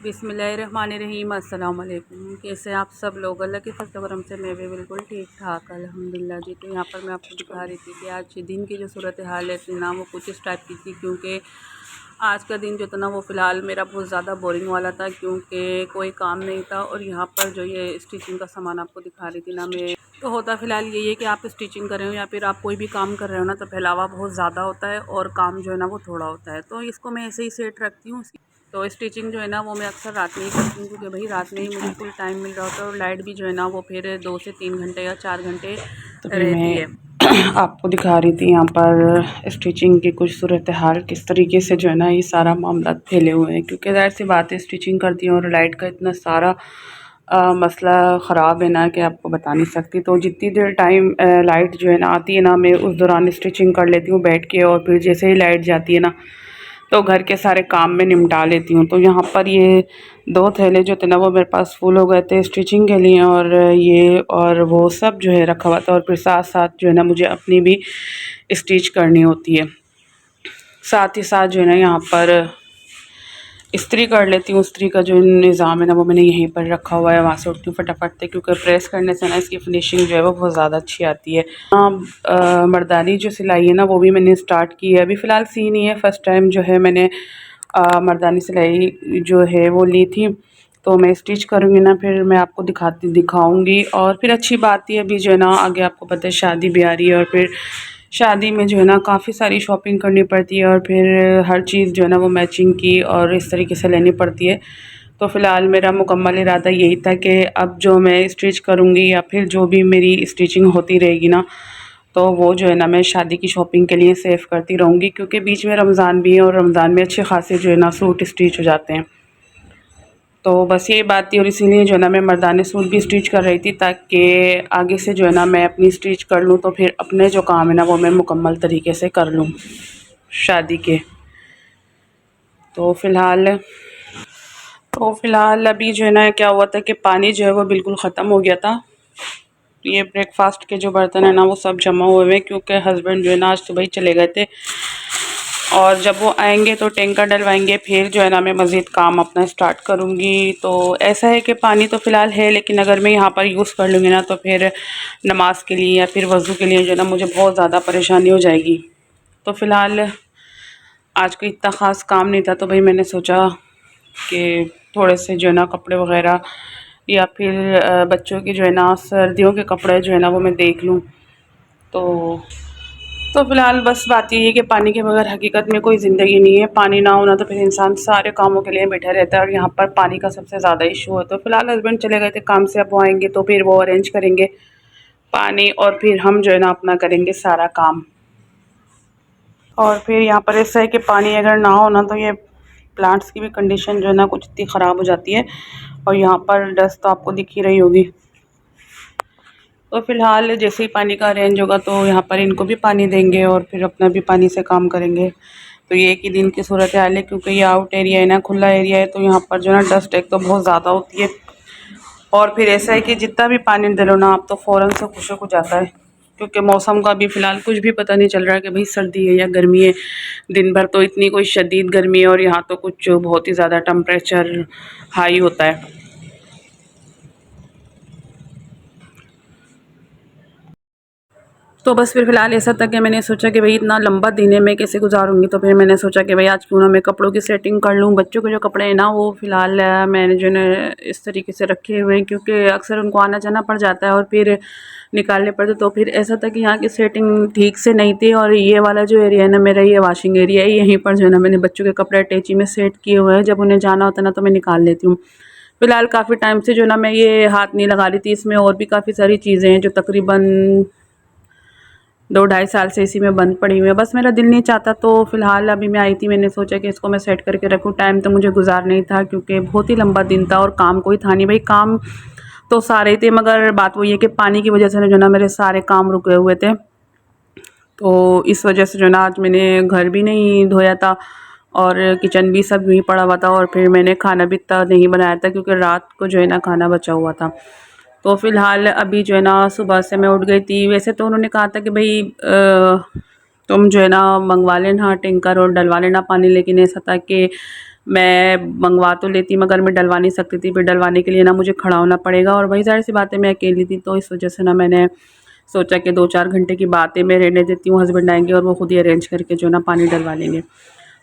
बिस्मिल्लाहिर्रहमानिर्रहीम। अस्सलाम वालेकुम। कैसे आप सब लोग? अल्लाह के फज़ल करम से मैं भी बिल्कुल ठीक ठाक अल्हम्दुलिल्लाह जी। तो यहाँ पर मैं आपको दिखा रही थी कि आज दिन की जो सूरत हाल है ना वो कुछ इस टाइप की थी, क्योंकि आज का दिन जो था ना वो फ़िलहाल मेरा बहुत ज़्यादा बोरिंग वाला था, क्योंकि कोई काम नहीं था। और यहाँ पर जो ये स्टिचिंग का सामान आपको दिखा रही थी ना मैं, तो होता फ़िलहाल यही है कि आप स्टिचिंग कर रहे हो या फिर आप कोई भी काम कर रहे हो ना, तो फैलावा बहुत ज़्यादा होता है और काम जो है ना वो थोड़ा होता है। तो इसको मैं ऐसे ही सेट रखती हूँ। तो स्टिचिंग जो है ना वो मैं अक्सर रात में ही करती हूँ, क्योंकि भाई रात में ही मुझे फुल टाइम मिल रहा होता है और लाइट भी जो है ना वो फिर 2 से 3 घंटे या 4 घंटे तो फिर रहती है। मैं आपको दिखा रही थी यहाँ पर स्टिचिंग की कुछ सूरत हाल, किस तरीके से जो है ना ये सारा मामला फैले हुए हैं। क्योंकि ज़ाहिर सी बात है, स्टिचिंग करती हूँ और लाइट का इतना सारा मसला ख़राब है ना कि आपको बता नहीं सकती। तो जितनी देर टाइम लाइट जो है ना आती है ना, मैं उस दौरान स्टिचिंग कर लेती हूँ बैठ के, और फिर जैसे ही लाइट जाती है ना तो घर के सारे काम में निपटा लेती हूँ। तो यहाँ पर ये 2 थैले जो थे ना वो मेरे पास फुल हो गए थे स्टिचिंग के लिए, और ये और वो सब जो है रखा हुआ था। और फिर साथ साथ जो है ना मुझे अपनी भी स्टिच करनी होती है। साथ ही साथ जो है ना यहाँ पर इस्त्री कर लेती हूँ। इस्त्री का जो निज़ाम है ना वो मैंने यहीं पर रखा हुआ है, वहाँ से उठती हूँ फटाफट से, क्योंकि प्रेस करने से ना इसकी फिनिशिंग जो है वो बहुत ज़्यादा अच्छी आती है। मर्दानी जो सिलाई है ना वो भी मैंने स्टार्ट की है, अभी फ़िलहाल सी नहीं है। फ़र्स्ट टाइम जो है मैंने मर्दानी सिलाई जो है वो ली थी। तो मैं स्टिच करूँगी ना फिर मैं आपको दिखाऊँगी। और फिर अच्छी बात है, अभी जो है ना आगे आपको पता है शादी भी आ रही है, और फिर शादी में जो है ना काफ़ी सारी शॉपिंग करनी पड़ती है, और फिर हर चीज़ जो है ना वो मैचिंग की और इस तरीके से लेनी पड़ती है। तो फ़िलहाल मेरा मुकम्मल इरादा यही था कि अब जो मैं स्टिच करूँगी या फिर जो भी मेरी स्टिचिंग होती रहेगी ना, तो वो जो है ना मैं शादी की शॉपिंग के लिए सेव करती रहूँगी। क्योंकि बीच में रमज़ान भी है और रमज़ान में अच्छे खासे जो है ना सूट स्टिच हो जाते हैं। तो बस ये बात थी, और इसीलिए जो है ना मैं मर्दानी सूट भी स्टिच कर रही थी, ताकि आगे से जो है ना मैं अपनी स्टिच कर लूँ, तो फिर अपने जो काम है ना वो मैं मुकम्मल तरीके से कर लूँ शादी के। तो फ़िलहाल अभी जो है ना क्या हुआ था कि पानी जो है वो बिल्कुल ख़त्म हो गया था। ये ब्रेकफास्ट के जो बर्तन है ना वो सब जमा हुए हैं, क्योंकि हस्बैंड जो है ना आज सुबह ही चले गए थे, और जब वो आएंगे तो टैंकर डलवाएंगे, फिर जो है ना मैं मज़ीद काम अपना स्टार्ट करूँगी। तो ऐसा है कि पानी तो फ़िलहाल है, लेकिन अगर मैं यहाँ पर यूज़ कर लूँगी ना तो फिर नमाज के लिए या फिर वज़ू के लिए जो है ना मुझे बहुत ज़्यादा परेशानी हो जाएगी। तो फ़िलहाल आज कोई इतना ख़ास काम नहीं था, तो भाई मैंने सोचा कि थोड़े से जो है ना कपड़े वग़ैरह या फिर बच्चों की जो है ना सर्दियों के कपड़े जो है ना वो मैं देख लूँ। तो फ़िलहाल बस बात यही है कि पानी के बगैर हकीकत में कोई ज़िंदगी नहीं है। पानी ना होना तो फिर इंसान सारे कामों के लिए बैठा रहता है, और यहाँ पर पानी का सबसे ज़्यादा इशू है। तो फ़िलहाल हस्बैंड चले गए थे काम से, अब वो आएंगे तो फिर वो अरेंज करेंगे पानी, और फिर हम जो है ना अपना करेंगे सारा काम। और फिर यहाँ पर ऐसा है कि पानी अगर ना हो ना तो ये प्लांट्स की भी कंडीशन जो है ना कुछ इतनी ख़राब हो जाती है। और यहाँ पर डस्ट तो आपको दिख ही रही होगी। तो फ़िलहाल जैसे ही पानी का अरेंज होगा तो यहाँ पर इनको भी पानी देंगे और फिर अपना भी पानी से काम करेंगे। तो ये एक ही दिन की सूरत हाल है, क्योंकि ये आउट एरिया है ना, खुला एरिया है, तो यहाँ पर जो है ना डस्ट एक तो बहुत ज़्यादा होती है। और फिर ऐसा है कि जितना भी पानी डालो ना आप तो फ़ौरन से खुशक हो जाता है, क्योंकि मौसम का भी फ़िलहाल कुछ भी पता नहीं चल रहा है कि भाई सर्दी है या गर्मी है। दिन भर तो इतनी कोई शदीद गर्मी है, और यहाँ तो कुछ बहुत ही ज़्यादा टेम्परेचर हाई होता है। तो बस फिर फ़िलहाल ऐसा था कि मैंने सोचा कि भाई इतना लंबा दिन है मैं कैसे गुजारूंगी। तो फिर मैंने सोचा कि भाई आज क्यों ना मैं कपड़ों की सेटिंग कर लूँ। बच्चों के जो कपड़े हैं ना वो फ़िलहाल मैंने जो है इस तरीके से रखे हुए हैं, क्योंकि अक्सर उनको आना जाना पड़ जाता है और फिर निकालने पड़ते। तो फिर ऐसा था कि यहाँ की सेटिंग ठीक से नहीं थी, और ये वाला जो एरिया है ना मेरा, ये वॉशिंग एरिया है, यहीं पर जो है ना मैंने बच्चों के कपड़े अटैची में सेट किए हुए हैं। जब उन्हें जाना होता है ना तो मैं निकाल लेती हूँ। फ़िलहाल काफ़ी टाइम से जो है ना मैं ये हाथ नहीं लगा रही थी इसमें, और भी काफ़ी सारी चीज़ें हैं जो तकरीबन 2 ढाई साल से इसी में बंद पड़ी हुई है। बस मेरा दिल नहीं चाहता, तो फ़िलहाल अभी मैं आई थी, मैंने सोचा कि इसको मैं सेट करके रखूँ। टाइम तो मुझे गुजार नहीं था, क्योंकि बहुत ही लंबा दिन था और काम कोई था नहीं। भाई काम तो सारे थे, मगर बात वही है कि पानी की वजह से जो ना मेरे सारे काम रुके हुए थे। तो इस वजह से जो ना आज मैंने घर भी नहीं धोया था, और किचन भी सब यूँ ही पड़ा हुआ था, और फिर मैंने खाना भी इतना नहीं बनाया था, क्योंकि रात को जो है ना खाना बचा हुआ था। तो फ़िलहाल अभी जो है ना सुबह से मैं उठ गई थी। वैसे तो उन्होंने कहा था कि भाई तुम जो है ना मंगवा लेना टैंकर और डलवा लेना पानी, लेकिन ऐसा था कि मैं मंगवा तो लेती मगर मैं डलवा नहीं सकती थी, फिर डलवाने के लिए ना मुझे खड़ा होना पड़ेगा और वही ज़ाहिर सी बात है मैं अकेली थी, तो इस वजह से ना मैंने सोचा कि 2-4 घंटे की बात है, मैं रहने देती हूँ, हस्बैंड आएंगे और वो खुद ही अरेंज करके जो है ना पानी डलवा लेंगे।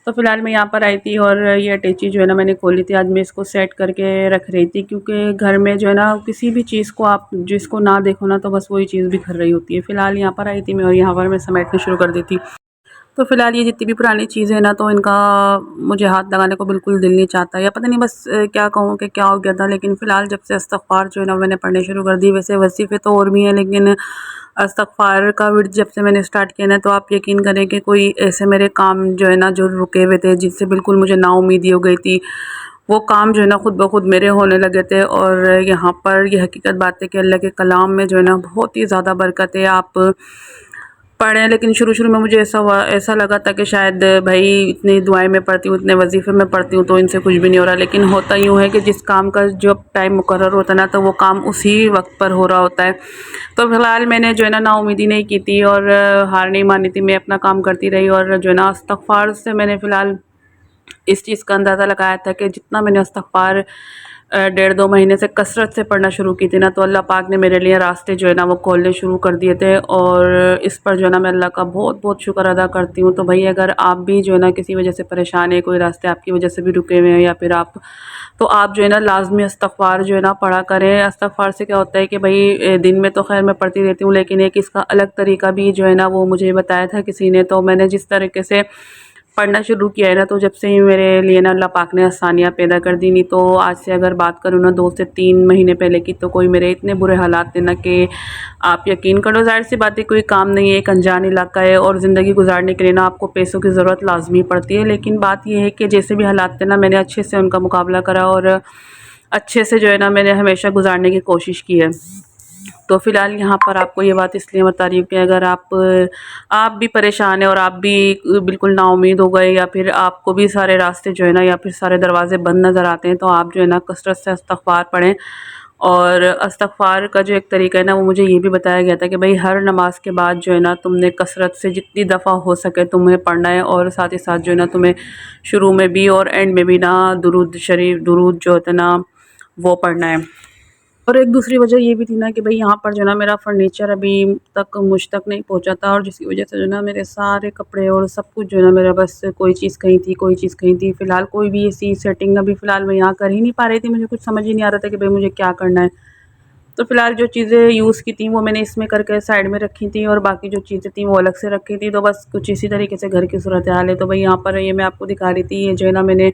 तो फिलहाल मैं यहाँ पर आई थी और ये अटैची जो है ना मैंने खोली थी, आज मैं इसको सेट करके रख रही थी, क्योंकि घर में जो है ना किसी भी चीज़ को आप जिसको ना देखो ना तो बस वही चीज़ बिखर रही होती है। फ़िलहाल यहाँ पर आई थी मैं और यहाँ पर मैं समेटना शुरू कर दी थी। तो फ़िलहाल ये जितनी भी पुरानी चीज़ें हैं ना तो इनका मुझे हाथ लगाने को बिल्कुल दिल नहीं चाहता, या पता नहीं बस क्या कहूँ कि क्या हो गया था। लेकिन फ़िलहाल जब से इस्तिग़फ़ार जो है ना मैंने पढ़ने शुरू कर दी, वैसे वज़ीफ़े तो और भी हैं लेकिन इस्तिग़फ़ार का विर्द जब से मैंने स्टार्ट किया ना तो आप यकीन करें कि कोई ऐसे मेरे काम जो है ना जो रुके हुए थे, जिससे बिल्कुल मुझे नाउम्मीदी हो गई थी, वो काम जो है ना खुद ब खुद मेरे होने लगे थे। और यहाँ पर ये हकीकत बात है कि अल्लाह के कलाम में जो है ना बहुत ही ज़्यादा बरकत है। आप पढ़ें, लेकिन शुरू-शुरू में मुझे ऐसा लगा था कि शायद भाई इतनी दुआएँ मैं पढ़ती हूँ, इतने वज़ीफ़े मैं पढ़ती हूँ तो इनसे कुछ भी नहीं हो रहा। लेकिन होता यूँ है कि जिस काम का जब टाइम मुकर्रर होता है ना तो वो काम उसी वक्त पर हो रहा होता है। तो फ़िलहाल मैंने जो है ना नाउम्मीदी नहीं की थी और हार नहीं मानी थी, मैं अपना काम करती रही और जो है ना इस्तिग़फ़ार से मैंने फ़िलहाल इस चीज़ का अंदाज़ा लगाया था कि जितना मैंने इस्तिग़फ़ार 1.5-2 महीने से कसरत से पढ़ना शुरू की थी ना तो अल्लाह पाक ने मेरे लिए रास्ते जो है ना वो खोलने शुरू कर दिए थे। और इस पर जो है ना मैं अल्लाह का बहुत-बहुत शुक्र अदा करती हूँ। तो भई अगर आप भी जो है ना किसी वजह से परेशान हैं, कोई रास्ते आपकी वजह से भी रुके हुए हैं या फिर आप, तो आप जो है ना लाज़मी इस्तिग़फ़ार जो है ना पढ़ा करें। इस्तिग़फ़ार से क्या होता है कि भई दिन में तो ख़ैर मैं पढ़ती रहती हूँ, लेकिन एक इसका अलग तरीका भी जो है ना वो मुझे बताया था किसी ने, तो मैंने जिस तरीके से पढ़ना शुरू किया है ना तो जब से ही मेरे लिए ना अल्लाह पाक ने आसानियाँ पैदा कर दी। नहीं तो आज से अगर बात करूँ ना 2 से 3 महीने पहले की, तो कोई मेरे इतने बुरे हालात थे ना कि आप यकीन करो। ज़ाहिर-सी बात है कोई काम नहीं है, एक अनजान इलाका है और ज़िंदगी गुज़ारने के लिए ना आपको पैसों की ज़रूरत लाज़मी पड़ती है। लेकिन बात ये है कि जैसे भी हालात थे ना मैंने अच्छे से उनका मुकाबला करा और अच्छे से जो है ना मैंने हमेशा गुज़ारने की कोशिश की है। तो फ़िलहाल यहाँ पर आपको ये बात इसलिए बता रही हूँ कि अगर आप भी परेशान हैं और आप भी बिल्कुल नाउम्मीद हो गए या फिर आपको भी सारे रास्ते जो है ना या फिर सारे दरवाज़े बंद नज़र आते हैं, तो आप जो है ना कसरत से इस्तिग़फ़ार पढ़ें। और इस्तिग़फ़ार का जो एक तरीका है ना वो मुझे ये भी बताया गया था कि भई हर नमाज़ के बाद जो है ना तुमने कसरत से जितनी दफ़ा हो सके तुम्हें पढ़ना है और साथ ही साथ जो है ना तुम्हें शुरू में भी और एंड में भी ना दुरूद जो होता है ना वो पढ़ना है। और एक दूसरी वजह ये भी थी ना कि भई यहाँ पर जो है ना मेरा फ़र्नीचर अभी तक मुझ तक नहीं पहुँचा था और जिसकी वजह से जो है ना मेरे सारे कपड़े और सब कुछ जो है ना मेरा बस कोई चीज़ कहीं थी, कोई चीज़ कहीं थी। फ़िलहाल कोई भी ऐसी सेटिंग अभी फ़िलहाल मैं यहाँ कर ही नहीं पा रही थी। मुझे कुछ समझ ही नहीं आ रहा था कि भई मुझे क्या करना है। तो फ़िलहाल जो चीज़ें यूज़ की थी वो मैंने इसमें करके साइड में रखी थी और बाकी जो चीज़ें थी वो अलग से रखी थी। तो बस कुछ इसी तरीके से घर की सूरत हाल है। तो भई यहाँ पर ये मैं आपको दिखा रही थी, ये जो है ना मैंने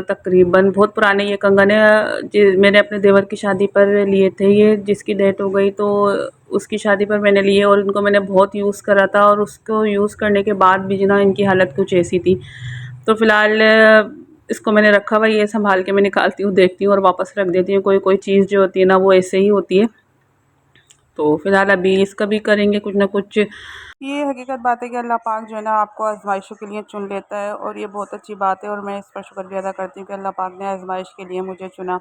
तकरीबन बहुत पुराने ये कंगन है, मैंने अपने देवर की शादी पर लिए थे ये, जिसकी डेथ हो गई तो उसकी शादी पर मैंने लिए और इनको मैंने बहुत यूज़ करा था और उसको यूज़ करने के बाद भी ना इनकी हालत कुछ ऐसी थी। तो फ़िलहाल इसको मैंने रखा हुआ, ये संभाल के मैं निकालती हूँ, देखती हूँ और वापस रख देती हूँ। कोई-कोई चीज़ जो होती है ना वो ऐसे ही होती है। तो फ़िलहाल अभी इसका भी करेंगे कुछ ना कुछ। ये हकीकत बात है कि अल्लाह पाक जो है ना आपको आज़माइशों के लिए चुन लेता है और ये बहुत अच्छी बात है और मैं इस पर शुक्र भी अदा करती हूँ कि अल्लाह पाक ने आज़माइश के लिए मुझे चुना।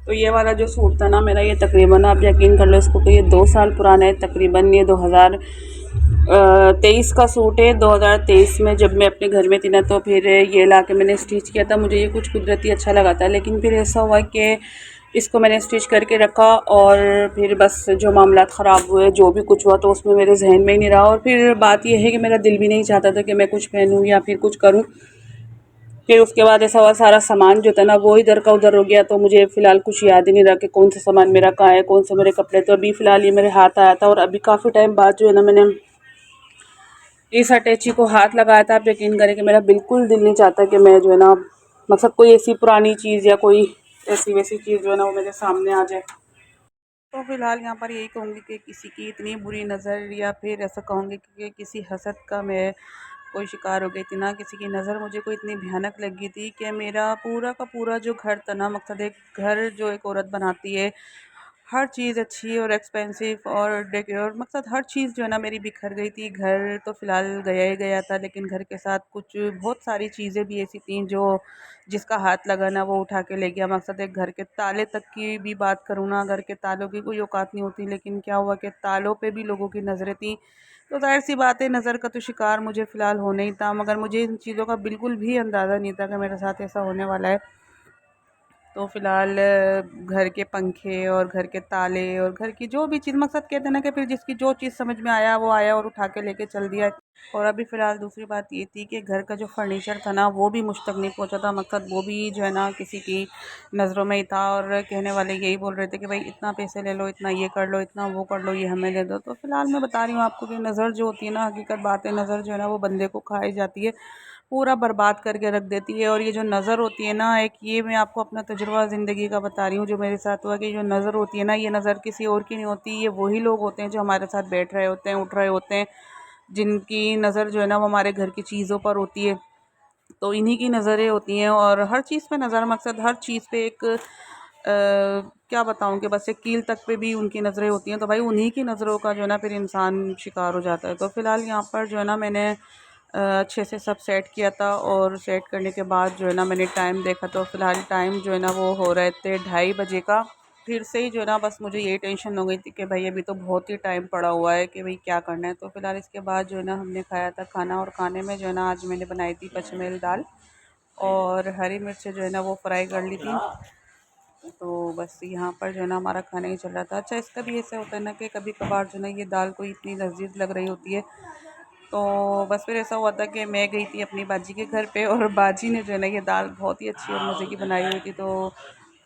तो ये वाला जो सूट था ना मेरा, ये तकरीबन आप यकीन कर लो इसको कि ये 2 साल पुराना है तकरीबन। ये 2023 का सूट है। 2023 में जब मैं अपने घर में थी ना तो फिर ये ला के मैंने स्टिच किया था। मुझे ये कुछ कुदरती अच्छा लगा था, लेकिन फिर ऐसा हुआ कि इसको मैंने स्टिच करके रखा और फिर बस जो मामलात ख़राब हुए, जो भी कुछ हुआ तो उसमें मेरे जहन में ही नहीं रहा। और फिर बात यह है कि मेरा दिल भी नहीं चाहता था कि मैं कुछ पहनूँ या फिर कुछ करूँ। फिर उसके बाद ऐसा हुआ, सारा सामान जो था ना वो इधर का उधर हो गया, तो मुझे फ़िलहाल कुछ याद ही नहीं रहा कि कौन सा सामान मेरा कहाँ है, कौन से मेरे कपड़े। तो अभी फ़िलहाल ये मेरे हाथ आया था और अभी काफ़ी टाइम बाद जो है ना मैंने इस अटैची को हाथ लगाया था। आप यकीन करें कि मेरा बिल्कुल दिल नहीं चाहता कि मैं जो है ना मतलब कोई ऐसी पुरानी चीज़ या कोई ऐसी वैसी चीज़ जो है ना वो मेरे सामने आ जाए। तो फ़िलहाल यहाँ पर यही कहूँगी कि किसी की इतनी बुरी नज़र या फिर ऐसा कहूँगी कि किसी हसद का मैं कोई शिकार हो गई थी ना, किसी की नज़र मुझे कोई इतनी भयानक लगी थी कि मेरा पूरा का पूरा जो घर था ना, मकसद एक घर जो एक औरत बनाती है, हर चीज़ अच्छी और एक्सपेंसिव और डेकोर मकसद हर चीज़ जो है ना मेरी बिखर गई थी। घर तो फ़िलहाल गया ही गया था, लेकिन घर के साथ कुछ बहुत सारी चीज़ें भी ऐसी थीं जो जिसका हाथ लगा ना वो उठा के ले गया। मकसद एक घर के ताले तक की भी बात करूँ ना, घर के तालों की कोई औकात नहीं होती, लेकिन क्या हुआ कि तालों पे भी लोगों की नज़रें थीं। तो ज़ाहिर सी बात है, नज़र का तो शिकार मुझे फ़िलहाल होना ही था, मगर मुझे इन चीज़ों का बिल्कुल भी अंदाज़ा नहीं था कि मेरे साथ ऐसा होने वाला है। तो फ़िलहाल घर के पंखे और घर के ताले और घर की जो भी चीज़ मकसद कहते हैं ना कि फिर जिसकी जो चीज़ समझ में आया वो आया और उठा के लेके चल दिया। और अभी फ़िलहाल दूसरी बात ये थी कि घर का जो फर्नीचर था ना वो भी मुझ तक नहीं पहुंचा था। मकसद वो भी जो है ना किसी की नज़रों में ही था, और कहने वाले यही बोल रहे थे कि भाई इतना पैसे ले लो, इतना ये कर लो, इतना वो कर लो, ये हमें दे दो। तो फ़िलहाल मैं बता रही हूँ आपको कि नज़र जो होती है ना, हकीकत बात है, नज़र जो है ना वो बंदे को खा ही जाती है, पूरा बर्बाद करके रख देती है। और ये जो नज़र होती है ना, एक ये मैं आपको अपना तजुर्बा ज़िंदगी का बता रही हूँ जो मेरे साथ हुआ, कि जो नज़र होती है ना, ये नज़र किसी और की नहीं होती, ये वही लोग होते हैं जो हमारे साथ बैठ रहे होते हैं, उठ रहे होते हैं, जिनकी नज़र जो है ना वो हमारे घर की चीज़ों पर होती है। तो इन्हीं की नज़रें होती हैं, और हर चीज़ पे नज़र, मकसद हर चीज़ पे एक क्या बताऊँ कि बस एक कील तक पे भी उनकी नज़रें होती हैं। तो भाई उन्हीं की नज़रों का जो है ना फिर इंसान शिकार हो जाता है। तो फ़िलहाल यहाँ पर जो है ना मैंने अच्छे से सब सेट किया था, और सेट करने के बाद जो है ना मैंने टाइम देखा, तो फ़िलहाल टाइम जो है ना वो हो रहे थे 2:30 बजे का। फिर से ही जो है ना बस मुझे ये टेंशन हो गई थी कि भाई अभी तो बहुत ही टाइम पड़ा हुआ है कि भाई क्या करना है। तो फ़िलहाल इसके बाद जो है ना हमने खाया था खाना, और खाने में जो है ना आज मैंने बनाई थी पचमेल दाल, और हरी मिर्च जो है ना वो फ्राई कर ली थी। तो बस यहाँ पर जो है ना हमारा खाना ही चल रहा था। अच्छा, इसका भी ऐसा होता है ना कि कभी कभार जो है ना ये दाल कोई इतनी लजीज लग रही होती है, तो बस फिर ऐसा हुआ था कि मैं गई थी अपनी बाजी के घर पे, और बाजी ने जो है ना ये दाल बहुत ही अच्छी और मज़े की बनाई हुई थी। तो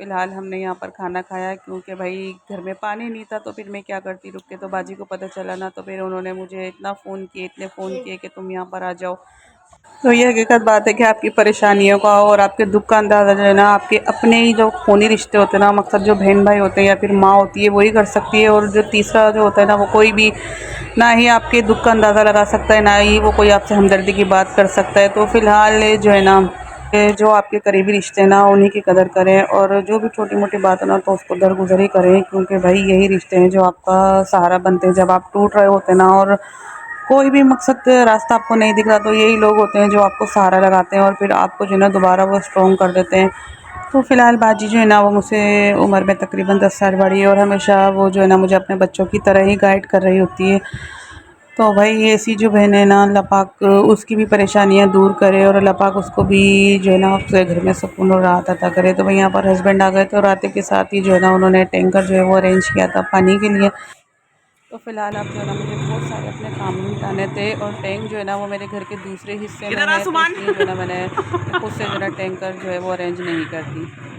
फ़िलहाल हमने यहाँ पर खाना खाया, क्योंकि भाई घर में पानी नहीं था, तो फिर मैं क्या करती रुक के। तो बाजी को पता चला ना, तो फिर उन्होंने मुझे इतना फ़ोन किए, इतने फ़ोन किए कि तुम यहाँ पर आ जाओ। तो ये हकीकत बात है कि आपकी परेशानियों का और आपके दुख का अंदाज़ा जो है ना आपके अपने ही जो खूनी रिश्ते होते हैं ना, मकसद जो बहन भाई होते हैं या फिर माँ होती है वही कर सकती है। और जो तीसरा जो होता है ना वो कोई भी ना ही आपके दुख का अंदाज़ा लगा सकता है, ना ही वो कोई आपसे हमदर्दी की बात कर सकता है। तो फ़िलहाल जो है ना ये जो आपके करीबी रिश्ते हैं ना उन्हीं की कदर करें, और जो भी छोटी मोटी बात है ना तो उसको दरगुजर ही करें, क्योंकि भाई यही रिश्ते हैं जो आपका सहारा बनते हैं जब आप टूट रहे होते हैं ना, और कोई भी मकसद रास्ता आपको नहीं दिख रहा, तो यही लोग होते हैं जो आपको सहारा लगाते हैं और फिर आपको जो है ना दोबारा वो स्ट्रॉन्ग कर देते हैं। तो फ़िलहाल बाजी जो है ना वो मुझसे उम्र में तकरीबन 10 साल बड़ी है, और हमेशा वो जो है ना मुझे अपने बच्चों की तरह ही गाइड कर रही होती है। तो भाई ऐसी जो बहन है ना, अल्लाह पाक उसकी भी परेशानियां दूर करे, और अल्लाह पाक उसको भी जो है ना उसके घर में सुकून और राहत अता करे। तो भाई यहाँ पर हस्बैंड आ गए थे, और आते के साथ ही जो है ना उन्होंने टैंकर जो है वो अरेंज किया था पानी के लिए। तो फ़िलहाल अब जो है ना मुझे बहुत सारे अपने काम निपटाने थे, और टैंक जो है ना वो मेरे घर के दूसरे हिस्से में है, तो इसलिए जो है ना मैंने खुद से जो है ना टैंकर जो है वो अरेंज नहीं करती।